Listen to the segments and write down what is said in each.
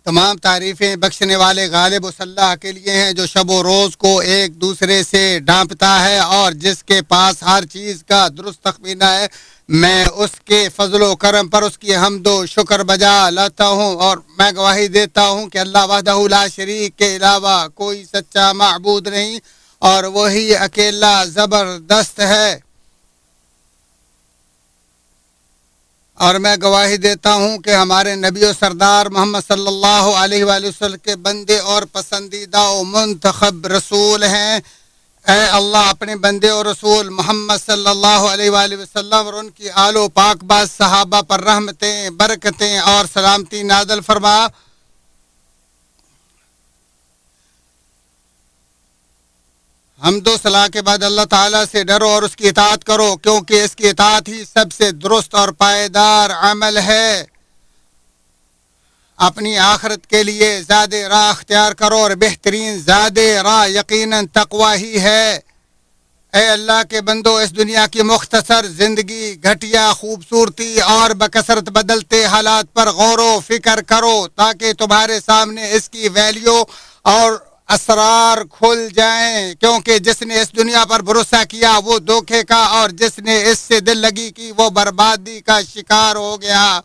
تمام تعریفیں بخشنے والے غالب و صلاح کے لیے ہیں، جو شب و روز کو ایک دوسرے سے ڈھانپتا ہے اور جس کے پاس ہر چیز کا درست تخمینہ ہے۔ میں اس کے فضل و کرم پر اس کی حمد و شکر بجا لاتا ہوں اور میں گواہی دیتا ہوں کہ اللہ وحدہ لا شریک کے علاوہ کوئی سچا معبود نہیں اور وہی اکیلا زبردست ہے۔ اور میں گواہی دیتا ہوں کہ ہمارے نبی و سردار محمد صلی اللہ علیہ وآلہ وسلم کے بندے اور پسندیدہ و منتخب رسول ہیں۔ اے اللہ اپنے بندے اور رسول محمد صلی اللہ علیہ وآلہ وسلم اور ان کی آل و پاک باز صحابہ پر رحمتیں، برکتیں اور سلامتی نازل فرما۔ حمد و ثنا کے بعد اللہ تعالیٰ سے ڈرو اور اس کی اطاعت کرو، کیونکہ اس کی اطاعت ہی سب سے درست اور پائیدار عمل ہے۔ اپنی آخرت کے لیے زیادہ راہ اختیار کرو اور بہترین زیادہ راہ یقیناً تقوی ہی ہے۔ اے اللہ کے بندو، اس دنیا کی مختصر زندگی، گھٹیا خوبصورتی اور بکثرت بدلتے حالات پر غور و فکر کرو تاکہ تمہارے سامنے اس کی ویلیو اور اسرار کھل جائیں، کیونکہ جس نے اس دنیا پر بھروسہ کیا وہ دھوکے کا اور جس نے اس سے دل لگی کی وہ بربادی کا شکار ہو گیا۔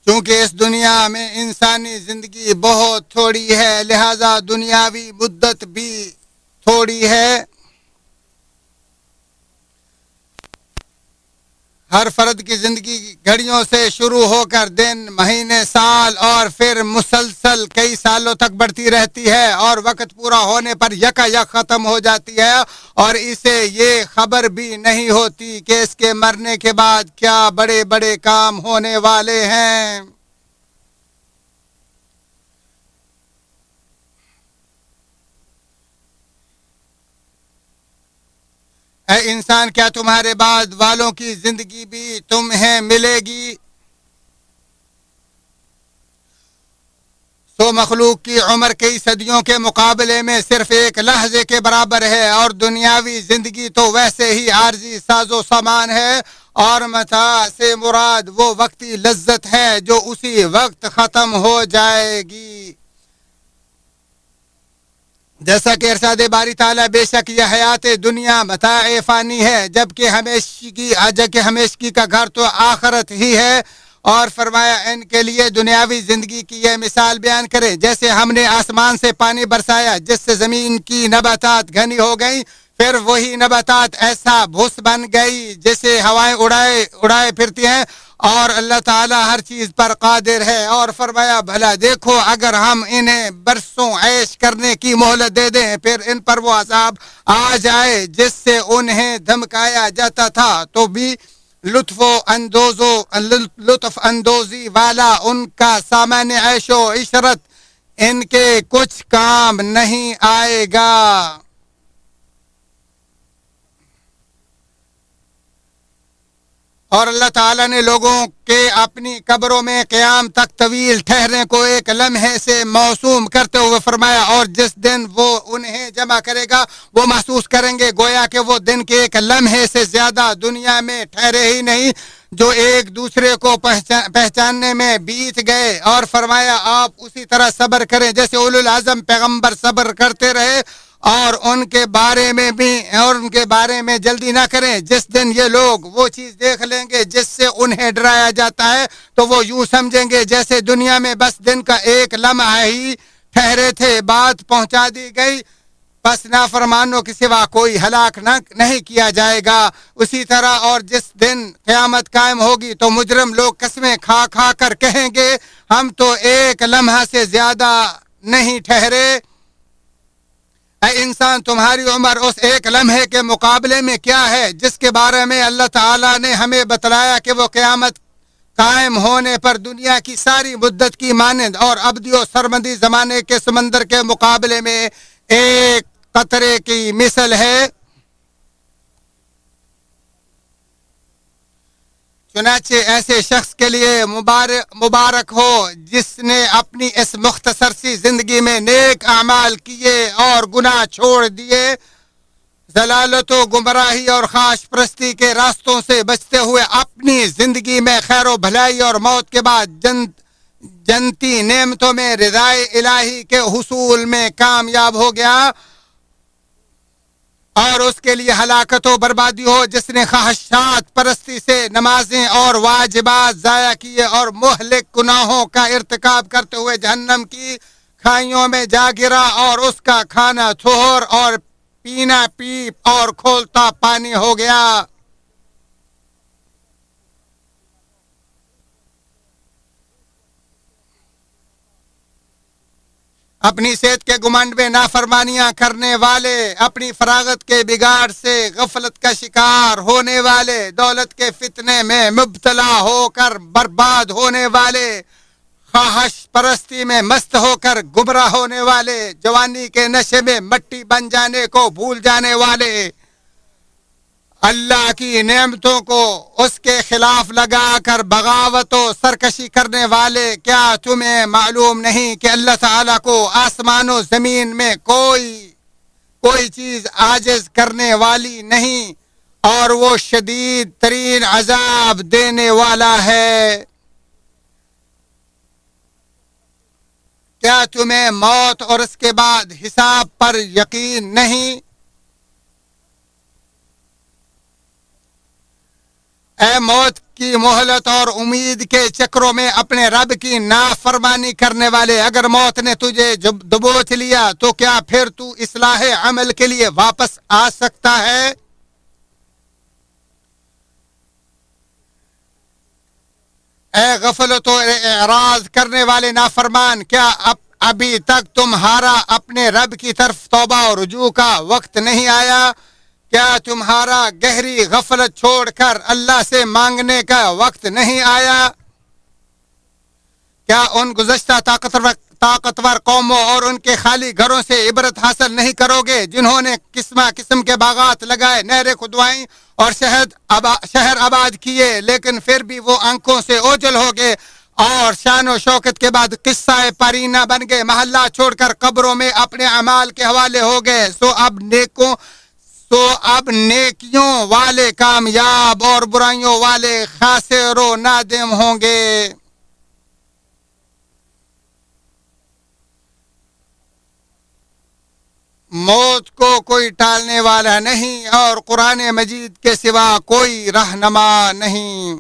چونکہ اس دنیا میں انسانی زندگی بہت تھوڑی ہے، لہذا دنیاوی مدت بھی تھوڑی ہے۔ ہر فرد کی زندگی گھڑیوں سے شروع ہو کر دن، مہینے، سال اور پھر مسلسل کئی سالوں تک بڑھتی رہتی ہے اور وقت پورا ہونے پر یکا یک ختم ہو جاتی ہے، اور اسے یہ خبر بھی نہیں ہوتی کہ اس کے مرنے کے بعد کیا بڑے بڑے کام ہونے والے ہیں۔ اے انسان، کیا تمہارے بعد والوں کی زندگی بھی تمہیں ملے گی؟ سو مخلوق کی عمر کئی صدیوں کے مقابلے میں صرف ایک لحظے کے برابر ہے، اور دنیاوی زندگی تو ویسے ہی عارضی ساز و سامان ہے، اور متاع سے مراد وہ وقتی لذت ہے جو اسی وقت ختم ہو جائے گی۔ جیسا کہ ارشاد باری تعالیٰ، بے شک یہ حیات دنیا متاع فانی ہے، جبکہ ہمیشگی کا گھر تو آخرت ہی ہے۔ اور فرمایا ان کے لیے دنیاوی زندگی کی یہ مثال بیان کرے، جیسے ہم نے آسمان سے پانی برسایا جس سے زمین کی نباتات گھنی ہو گئیں، پھر وہی نباتات ایسا بھوس بن گئی جسے ہوائیں اڑائے پھرتی ہیں، اور اللہ تعالیٰ ہر چیز پر قادر ہے۔ اور فرمایا بھلا دیکھو اگر ہم انہیں برسوں عیش کرنے کی مہلت دے دیں، پھر ان پر وہ عذاب آ جائے جس سے انہیں دھمکایا جاتا تھا، تو بھی لطف اندوزی والا ان کا سامان عیش و عشرت ان کے کچھ کام نہیں آئے گا۔ اور اللہ تعالیٰ نے لوگوں کے اپنی قبروں میں قیام تک طویل ٹھہرنے کو ایک لمحے سے موسوم کرتے ہوئے فرمایا، اور جس دن وہ انہیں جمع کرے گا وہ محسوس کریں گے گویا کہ وہ دن کے ایک لمحے سے زیادہ دنیا میں ٹھہرے ہی نہیں، جو ایک دوسرے کو پہچاننے میں بیت گئے۔ اور فرمایا آپ اسی طرح صبر کریں جیسے اولو العزم پیغمبر صبر کرتے رہے، اور ان کے بارے میں جلدی نہ کریں۔ جس دن یہ لوگ وہ چیز دیکھ لیں گے جس سے انہیں ڈرایا جاتا ہے تو وہ یوں سمجھیں گے جیسے دنیا میں بس دن کا ایک لمحہ ہی ٹھہرے تھے، بات پہنچا دی گئی، بس نافرمانوں کے سوا کوئی ہلاک نہیں کیا جائے گا۔ اسی طرح اور جس دن قیامت قائم ہوگی تو مجرم لوگ قسمیں کھا کھا کر کہیں گے ہم تو ایک لمحہ سے زیادہ نہیں ٹھہرے۔ اے انسان، تمہاری عمر اس ایک لمحے کے مقابلے میں کیا ہے جس کے بارے میں اللہ تعالیٰ نے ہمیں بتلایا کہ وہ قیامت قائم ہونے پر دنیا کی ساری مدت کی مانند اور ابدی و سرمدی زمانے کے سمندر کے مقابلے میں ایک قطرے کی مثل ہے۔ چنانچہ ایسے شخص کے لیے مبارک ہو جس نے اپنی اس مختصر سی زندگی میں نیک اعمال کیے اور گناہ چھوڑ دیے۔ ضلالت و گمراہی اور خواہش پرستی کے راستوں سے بچتے ہوئے اپنی زندگی میں خیر و بھلائی اور موت کے بعد جنتی نعمتوں میں رضائے الہی کے حصول میں کامیاب ہو گیا اور اس کے لیے ہلاکت و بربادی ہو جس نے خواہشات پرستی سے نمازیں اور واجبات ضائع کیے اور مہلک گناہوں کا ارتکاب کرتے ہوئے جہنم کی کھائیوں میں جا گرا اور اس کا کھانا تھور اور پینا پیپ اور کھولتا پانی ہو گیا۔ اپنی صحت کے گمنڈ میں نافرمانیاں کرنے والے، اپنی فراغت کے بگاڑ سے غفلت کا شکار ہونے والے، دولت کے فتنے میں مبتلا ہو کر برباد ہونے والے، خواہش پرستی میں مست ہو کر گمراہ ہونے والے، جوانی کے نشے میں مٹی بن جانے کو بھول جانے والے، اللہ کی نعمتوں کو اس کے خلاف لگا کر بغاوت و سرکشی کرنے والے، کیا تمہیں معلوم نہیں کہ اللہ تعالیٰ کو آسمان و زمین میں کوئی چیز عاجز کرنے والی نہیں اور وہ شدید ترین عذاب دینے والا ہے؟ کیا تمہیں موت اور اس کے بعد حساب پر یقین نہیں؟ اے موت کی مہلت اور امید کے چکروں میں اپنے رب کی نافرمانی کرنے والے، اگر موت نے تجھے دبوچ لیا تو کیا پھر تو اصلاح عمل کے لیے واپس آ سکتا ہے؟ اے غفلت و اعراض کرنے والے نافرمان، کیا ابھی تک تمہارا اپنے رب کی طرف توبہ اور رجوع کا وقت نہیں آیا؟ کیا تمہارا گہری غفلت چھوڑ کر اللہ سے مانگنے کا وقت نہیں آیا؟ کیا ان گزشتہ طاقتور قوموں اور ان کے خالی گھروں سے عبرت حاصل نہیں کرو گے جنہوں نے قسم کے باغات لگائے، نہریں کھدوائیں اور شہر آباد کیے، لیکن پھر بھی وہ آنکھوں سے اوجھل ہو گئے اور شان و شوکت کے بعد قصہ پرینہ بن گئے، محلہ چھوڑ کر قبروں میں اپنے اعمال کے حوالے ہو گئے۔ اب نیکیوں والے کامیاب اور برائیوں والے خاسر و نادم ہوں گے۔ موت کو کوئی ٹالنے والا نہیں اور قرآن مجید کے سوا کوئی رہنما نہیں۔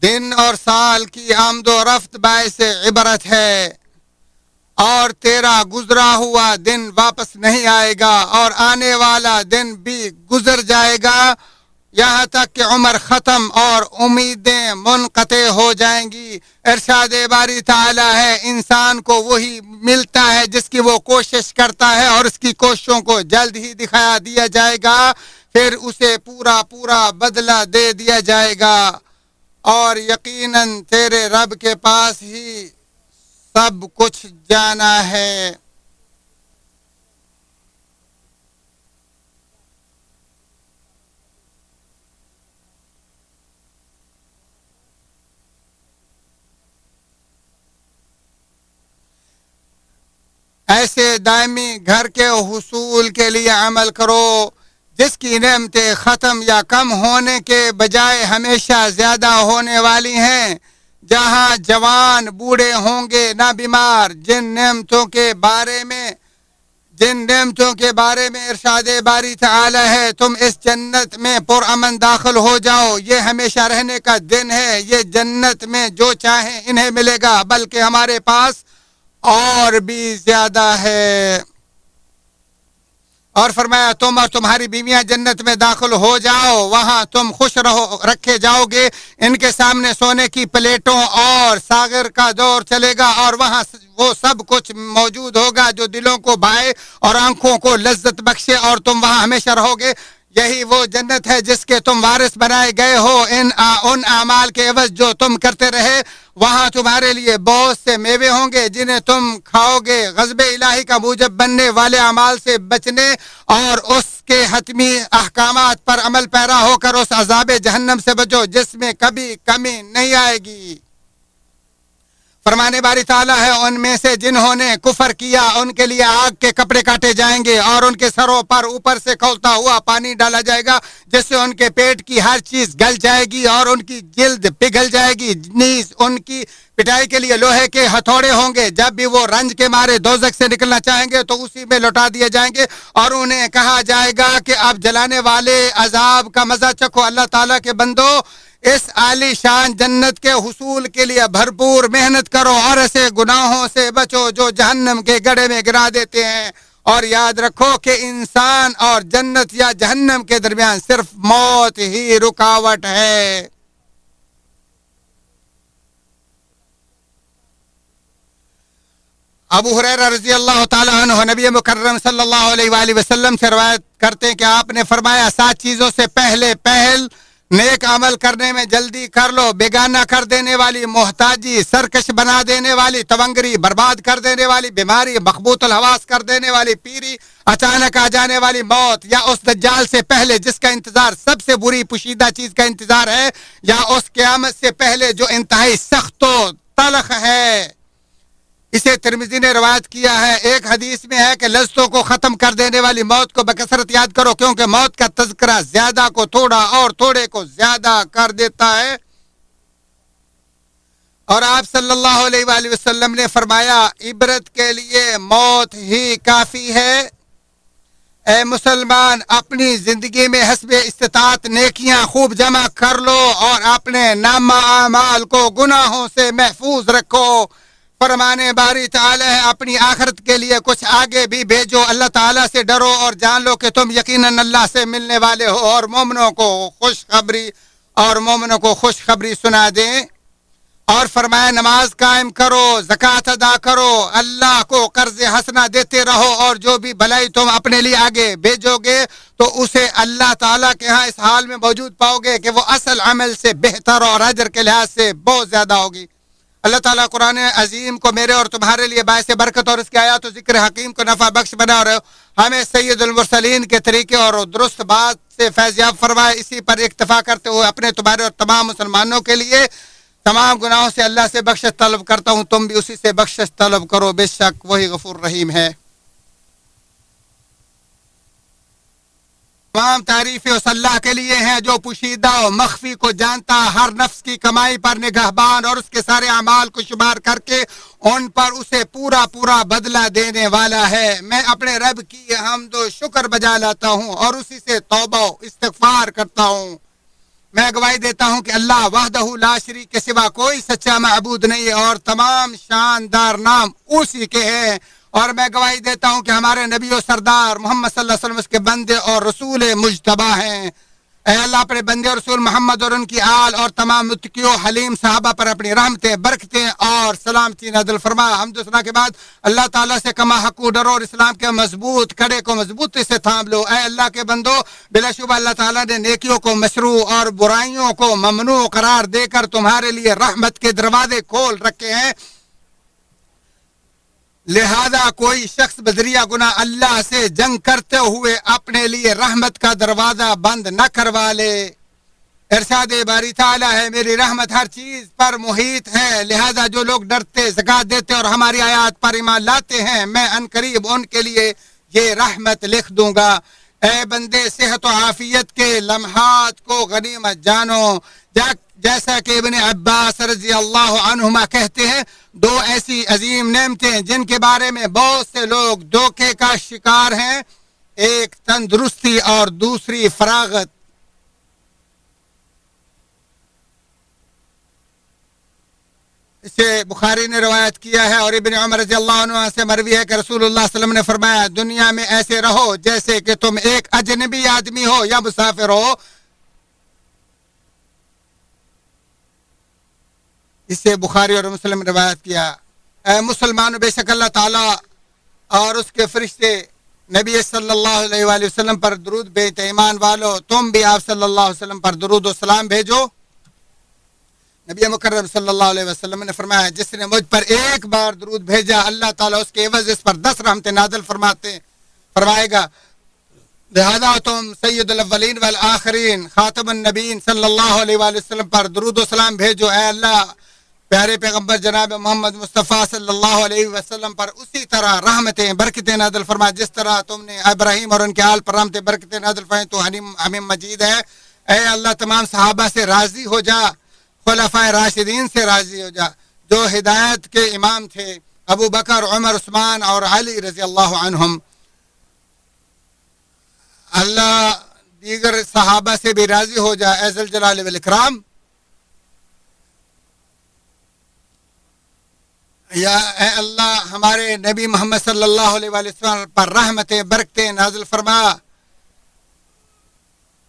دن اور سال کی آمد و رفت باعث عبرت ہے، اور تیرا گزرا ہوا دن واپس نہیں آئے گا اور آنے والا دن بھی گزر جائے گا، یہاں تک کہ عمر ختم اور امیدیں منقطع ہو جائیں گی۔ ارشاد باری تعالی ہے، انسان کو وہی ملتا ہے جس کی وہ کوشش کرتا ہے اور اس کی کوششوں کو جلد ہی دکھا دیا جائے گا، پھر اسے پورا بدلہ دے دیا جائے گا، اور یقیناً تیرے رب کے پاس ہی سب کچھ جانا ہے۔ ایسے دائمی گھر کے حصول کے لیے عمل کرو جس کی نعمتیں ختم یا کم ہونے کے بجائے ہمیشہ زیادہ ہونے والی ہیں، جہاں جوان بوڑھے ہوں گے نہ بیمار، جن نعمتوں کے بارے میں ارشاد باری تعالی ہے، تم اس جنت میں پرامن داخل ہو جاؤ، یہ ہمیشہ رہنے کا دن ہے، یہ جنت میں جو چاہیں انہیں ملے گا، بلکہ ہمارے پاس اور بھی زیادہ ہے۔ اور فرمایا تم اور تمہاری بیویاں جنت میں داخل ہو جاؤ، وہاں تم خوش رکھے جاؤ گے، ان کے سامنے سونے کی پلیٹوں اور ساغر کا دور چلے گا، اور وہاں وہ سب کچھ موجود ہوگا جو دلوں کو بھائے اور آنکھوں کو لذت بخشے، اور تم وہاں ہمیشہ رہو گے۔ یہی وہ جنت ہے جس کے تم وارث بنائے گئے ہو، ان اعمال کے عوض جو تم کرتے رہے، وہاں تمہارے لیے بہت سے میوے ہوں گے جنہیں تم کھاؤ گے۔ غضب الہی کا موجب بننے والے اعمال سے بچنے اور اس کے حتمی احکامات پر عمل پیرا ہو کر اس عذاب جہنم سے بچو جس میں کبھی کمی نہیں آئے گی۔ فرمانے باری تعالیٰ ہے ان میں سے جنہوں نے کفر کیا ان کے لیے آگ کے کپڑے کاٹے جائیں گے اور ان کے سروں پر اوپر سے کھولتا ہوا پانی ڈالا جائے گا جس سے ان کے پیٹ کی ہر چیز گل جائے گی اور ان کی جلد پگھل جائے گی، نیز ان کی پٹائی کے لیے لوہے کے ہتھوڑے ہوں گے۔ جب بھی وہ رنج کے مارے دوزخ سے نکلنا چاہیں گے تو اسی میں لوٹا دیے جائیں گے اور انہیں کہا جائے گا کہ اب جلانے والے عذاب کا مزہ چکھو۔ اللہ تعالیٰ کے بندو، اس عالی شان جنت کے حصول کے لیے بھرپور محنت کرو اور ایسے گناہوں سے بچو جو جہنم کے گڑھے میں گرا دیتے ہیں، اور یاد رکھو کہ انسان اور جنت یا جہنم کے درمیان صرف موت ہی رکاوٹ ہے۔ ابو ہریرہ رضی اللہ تعالیٰ عنہ نبی مکرم صلی اللہ علیہ وآلہ وسلم سے روایت کرتے ہیں کہ آپ نے فرمایا 7 چیزوں سے پہل نیک عمل کرنے میں جلدی کر لو: بیگانہ کر دینے والی محتاجی، سرکش بنا دینے والی تونگری، برباد کر دینے والی بیماری، مخبوط الحواس کر دینے والی پیری، اچانک آ جانے والی موت، یا اس دجال سے پہلے جس کا انتظار سب سے بری پوشیدہ چیز کا انتظار ہے، یا اس قیامت سے پہلے جو انتہائی سخت و تلخ ہے۔ اسے ترمذی نے روایت کیا ہے۔ ایک حدیث میں ہے کہ لذتوں کو ختم کر دینے والی موت کو بکثرت یاد کرو کیونکہ موت کا تذکرہ زیادہ کو تھوڑا اور تھوڑے کو زیادہ کر دیتا ہے۔ اور آپ صلی اللہ علیہ وآلہ وسلم نے فرمایا عبرت کے لیے موت ہی کافی ہے۔ اے مسلمان، اپنی زندگی میں حسب استطاعت نیکیاں خوب جمع کر لو اور اپنے نامہ اعمال کو گناہوں سے محفوظ رکھو۔ فرمانے باری تعالیٰ ہے اپنی آخرت کے لیے کچھ آگے بھی بھیجو۔ اللہ تعالیٰ سے ڈرو اور جان لو کہ تم یقیناً اللہ سے ملنے والے ہو، اور مومنوں کو خوشخبری سنا دیں۔ اور فرمایا نماز قائم کرو، زکوٰۃ ادا کرو، اللہ کو قرض حسنہ دیتے رہو، اور جو بھی بھلائی تم اپنے لیے آگے بھیجو گے تو اسے اللہ تعالیٰ کے ہاں اس حال میں موجود پاؤ گے کہ وہ اصل عمل سے بہتر اور اجر کے لحاظ سے بہت زیادہ ہوگی۔ اللہ تعالیٰ قرآن عظیم کو میرے اور تمہارے لیے باعث برکت اور اس کی آیات و ذکر حکیم کو نفع بخش بنا اور ہمیں سید المرسلین کے طریقے اور درست بات سے فیضیاب فرمائے۔ اسی پر اکتفا کرتے ہوئے اپنے، تمہارے اور تمام مسلمانوں کے لیے تمام گناہوں سے اللہ سے بخشش طلب کرتا ہوں۔ تم بھی اسی سے بخشش طلب کرو، بے شک وہی غفور رحیم ہے۔ تمام تعریفیں اس اللہ کے لیے ہیں جو پوشیدہ و مخفی کو جانتا، ہر نفس کی کمائی پر نگہبان اور اس کے سارے اعمال کو شمار کر کے ان پر اسے پورا پورا بدلہ دینے والا ہے۔ میں اپنے رب کی حمد و شکر بجا لاتا ہوں اور اسی سے توبہ و استغفار کرتا ہوں۔ میں گواہی دیتا ہوں کہ اللہ وحدہ لا شریک کے سوا کوئی سچا معبود نہیں ہے اور تمام شاندار نام اسی کے ہیں، اور میں گواہی دیتا ہوں کہ ہمارے نبی و سردار محمد صلی اللہ علیہ وسلم اس کے بندے اور رسول مجتبی ہیں۔ اے اللہ اپنے بندے اور رسول محمد اور ان کی آل اور تمام متقیوں حلیم صحابہ پر اپنی رحمتیں، برکتیں اور سلامتی نازل فرما۔ حمد و ثنا کے بعد اللہ تعالیٰ سے کما حقو ڈرو اور اسلام کے مضبوط کڑے کو مضبوطی سے تھام لو۔ اے اللہ کے بندو، بلا شبہ اللہ تعالیٰ نے نیکیوں کو مشروع اور برائیوں کو ممنوع قرار دے کر تمہارے لیے رحمت کے دروازے کھول رکھے ہیں، لہذا کوئی شخص بذریعہ گناہ اللہ سے جنگ کرتے ہوئے اپنے لیے رحمت کا دروازہ بند نہ کروا لے۔ ارشاد باری تعالیٰ ہے میری رحمت ہر چیز پر محیط ہے، لہذا جو لوگ ڈرتے، زکوٰۃ دیتے اور ہماری آیات پر ایمان لاتے ہیں میں عنقریب ان کے لیے یہ رحمت لکھ دوں گا۔ اے بندے، صحت و عافیت کے لمحات کو غنیمت جانو، جیسا کہ ابن عباس رضی اللہ عنہما کہتے ہیں، 2 ایسی عظیم نعمتیں جن کے بارے میں بہت سے لوگ دھوکے کا شکار ہیں، ایک تندرستی اور دوسری فراغت۔ اسے بخاری نے روایت کیا ہے اور ابن عمر رضی اللہ عنہ سے مروی ہے کہ رسول اللہ صلی اللہ علیہ وسلم نے فرمایا دنیا میں ایسے رہو جیسے کہ تم ایک اجنبی آدمی ہو یا مسافر ہو۔ اسے بخاری اور مسلم نے روایت کیا۔ اے مسلمانوں، بے شک اللہ تعالیٰ اور اس کے فرشتے نبی صلی اللہ علیہ وآلہ وسلم پر درود بھیجتے، ایمان والو تم بھی آپ صلی اللہ علیہ وسلم پر درود و سلام بھیجو۔ نبی مکرم صلی اللہ علیہ وسلم نے فرمایا جس نے مجھ پر ایک بار درود بھیجا اللہ تعالیٰ اس کے عوض اس پر 10 رحمتیں نازل فرمائے گا۔ لہذا تم سید الاولین والآخرین خاتم النبیین صلی اللہ علیہ وآلہ وسلم پر درود و سلام بھیجو. اے اللہ پیارے پیغمبر جناب محمد مصطفیٰ صلی اللہ علیہ وسلم پر اسی طرح رحمتیں برکتیں نازل فرما جس طرح تم نے ابراہیم اور ان کے آل پر رحمتیں برکتیں نازل فرمائیں. تو حمیم مجید ہے. اے اللہ تمام صحابہ سے راضی ہو جا, خلفائے راشدین سے راضی ہو جا جو ہدایت کے امام تھے, ابو بکر, عمر, عثمان اور علی رضی اللہ عنہم. اللہ دیگر صحابہ سے بھی راضی ہو جا اے ذوالجلال والاکرام. یا اے اللہ ہمارے نبی محمد صلی اللہ علیہ وسلم پر رحمتیں برکتیں نازل فرما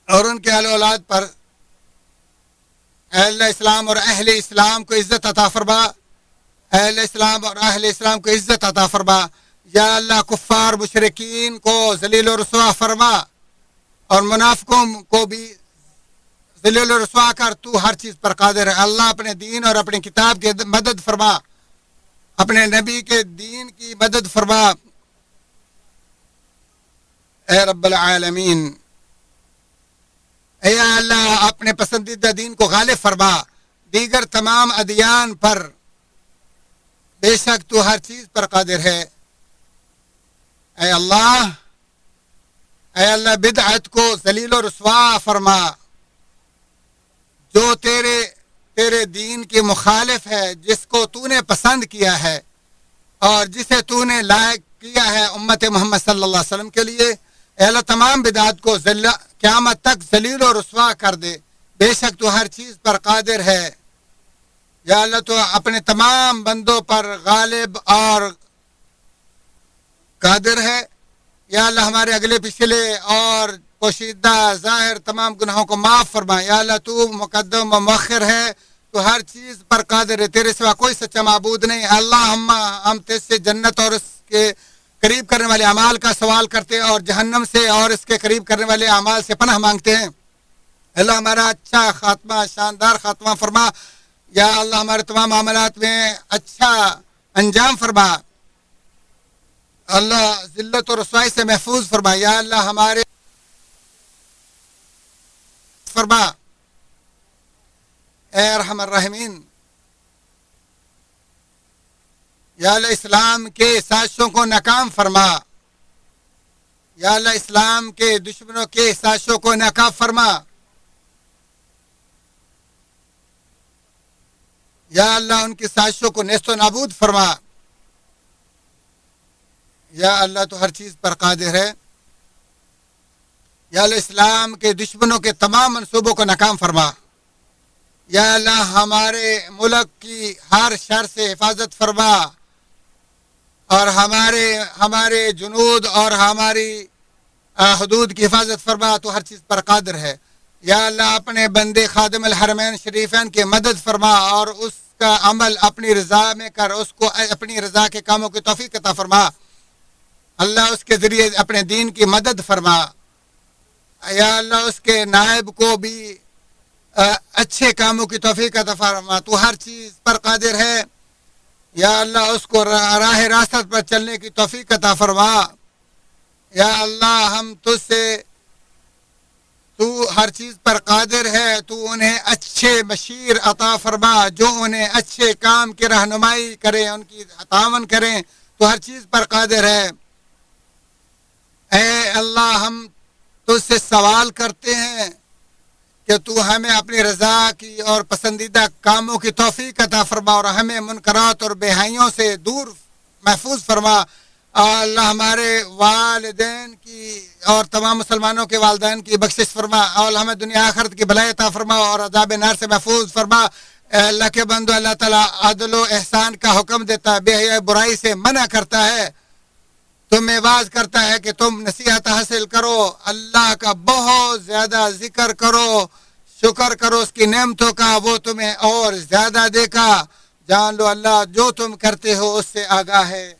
اور ان کے اہل اولاد پر. اے اللہ اسلام اور اہل اسلام کو عزت عطا فرما, اہل اسلام اور اہل اسلام کو عزت عطا فرما. یا اللہ کفار مشرکین کو ذلیل و رسوا فرما اور منافقوں کو بھی ذلیل و رسوا کر. تو ہر چیز پر قادر ہے. اللہ اپنے دین اور اپنے کتاب کی مدد فرما, اپنے نبی کے دین کی مدد فرما اے رب العالمین. اے اللہ اپنے پسندیدہ دین کو غالب فرما دیگر تمام ادیان پر, بے شک تو ہر چیز پر قادر ہے. اے اللہ بدعت کو ذلیل و رسوا فرما جو تیرے دین کے مخالف ہے, جس کو تو نے پسند کیا ہے اور جسے تو نے لائق کیا ہے امت محمد صلی اللہ علیہ وسلم کے لیے. اے اللہ تمام بدعت کو قیامت تک ذلیل و رسوا کر دے, بے شک تو ہر چیز پر قادر ہے. یا اللہ تو اپنے تمام بندوں پر غالب اور قادر ہے. یا اللہ ہمارے اگلے پچھلے اور پوشیدہ ظاہر تمام گناہوں کو معاف فرما. یا اللہ تو مقدم و مؤخر ہے, تو ہر چیز پر قادر ہے, تیرے سوا کوئی سچا معبود نہیں. اللہ ہم تجھ سے جنت اور اس کے قریب کرنے والے اعمال کا سوال کرتے ہیں اور جہنم سے اور اس کے قریب کرنے والے اعمال سے پناہ مانگتے ہیں. اللہ ہمارا اچھا خاتمہ, شاندار خاتمہ فرما. یا اللہ ہمارے تمام معاملات میں اچھا انجام فرما. اللہ ذلت و رسوائی سے محفوظ فرما. یا اللہ ہمارے فرما اے ارحم الراحمین. یا اللہ اسلام کے سازشوں کو ناکام فرما. یا اللہ اسلام کے دشمنوں کے سازشوں کو ناکام فرما. یا اللہ ان کی سازشوں کو نیست و نابود فرما. یا اللہ تو ہر چیز پر قادر ہے. یا اللہ اسلام کے دشمنوں کے تمام منصوبوں کو ناکام فرما. یا اللہ ہمارے ملک کی ہر شر سے حفاظت فرما اور ہمارے جنود اور ہماری حدود کی حفاظت فرما. تو ہر چیز پر قادر ہے. یا اللہ اپنے بندے خادم الحرمین شریفین کی مدد فرما اور اس کا عمل اپنی رضا میں کر, اس کو اپنی رضا کے کاموں کی توفیق عطا فرما. اللہ اس کے ذریعے اپنے دین کی مدد فرما. یا اللہ اس کے نائب کو بھی اچھے کاموں کی توفیق عطا فرما. تو ہر چیز پر قادر ہے. یا اللہ اس کو راہ راست پر چلنے کی توفیق عطا فرما. یا اللہ ہم تجھ سے, تو ہر چیز پر قادر ہے, تو انہیں اچھے مشیر عطا فرما جو انہیں اچھے کام کی رہنمائی کریں, ان کی تعاون کریں. تو ہر چیز پر قادر ہے. اے اللہ ہم تجھ سے سوال کرتے ہیں کہ تو ہمیں اپنی رضا کی اور پسندیدہ کاموں کی توفیق عطا فرما اور ہمیں منکرات اور بے حیاؤں سے دور محفوظ فرما. اللہ ہمارے والدین کی اور تمام مسلمانوں کے والدین کی بخشش فرما اور ہمیں دنیا آخرت کی بھلائی عطا فرما اور عذاب نار سے محفوظ فرما. اے اللہ کے بندو, اللہ تعالیٰ عدل و احسان کا حکم دیتا ہے, بے حیائی برائی سے منع کرتا ہے, تمہیں واز کرتا ہے کہ تم نصیحت حاصل کرو, اللہ کا بہت زیادہ ذکر کرو, شکر کرو اس کی نعمتوں کا, وہ تمہیں اور زیادہ دے گا. جان لو اللہ جو تم کرتے ہو اس سے آگاہ ہے.